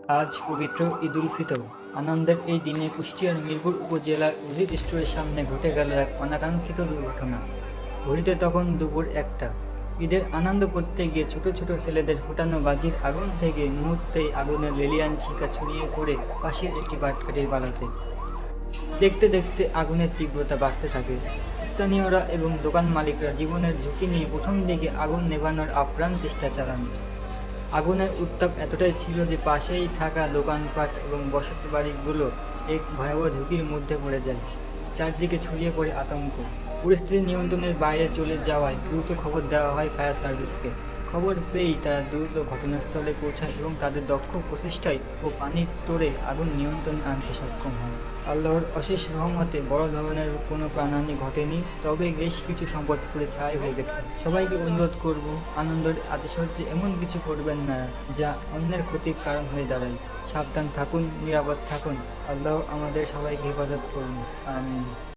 আজ পবিত্র ঈদুল ফিতর। আনন্দের এই দিনে কুষ্টিয়ার মিরপুর উপজেলার উজির স্টোরের সামনে ঘটে গেল এক অনাকাঙ্ক্ষিত দুর্ঘটনা। ঘড়িতে তখন দুপুর ১টা। ঈদের আনন্দ করতে গিয়ে ছোট ছোট ছেলেদের ফোটানো বাজির আগুন থেকে মুহূর্তেই আগুনের লেলিয়ান শিখা ছড়িয়ে পড়ে পাশের একটি পাটকাঠির বাড়াতে। দেখতে দেখতে আগুনের তীব্রতা বাড়তে থাকে। স্থানীয়রা এবং দোকান মালিকরা জীবনের ঝুঁকি নিয়ে প্রথম দিকে আগুন নেভানোর আপ্রাণ চেষ্টা চালান। আগুনের উত্তাপ এতটাই ছিল যে পাশেই থাকা দোকানপাট এবং বসতবাড়িগুলো এক ভয়াবহ ঝুঁকির মধ্যে পড়ে যায়। চারদিকে ছড়িয়ে পড়ে আতঙ্ক। পরিস্থিতি নিয়ন্ত্রণের বাইরে চলে যাওয়ায় দ্রুত খবর দেওয়া হয় ফায়ার সার্ভিসকে। খবর পেয়েই তারা দ্রুত ঘটনাস্থলে পৌঁছায় এবং তাদের দক্ষ প্রচেষ্টায় ও পানির তোড়ে আগুন নিয়ন্ত্রণে আনতে সক্ষম হয়। আল্লাহর অশেষ রহমতে বড় ধরনের কোনো প্রাণহানি ঘটেনি, তবে বেশ কিছু সম্পদ পুড়ে ছাই হয়ে গেছে। সবাইকে অনুরোধ করব, আনন্দের আতিশয্যে এমন কিছু করবেন না যা অন্যের ক্ষতির কারণ হয়ে দাঁড়ায়। সাবধান থাকুন, নিরাপদ থাকুন। আল্লাহ আমাদের সবাইকে হেফাজত করুন। আমিন।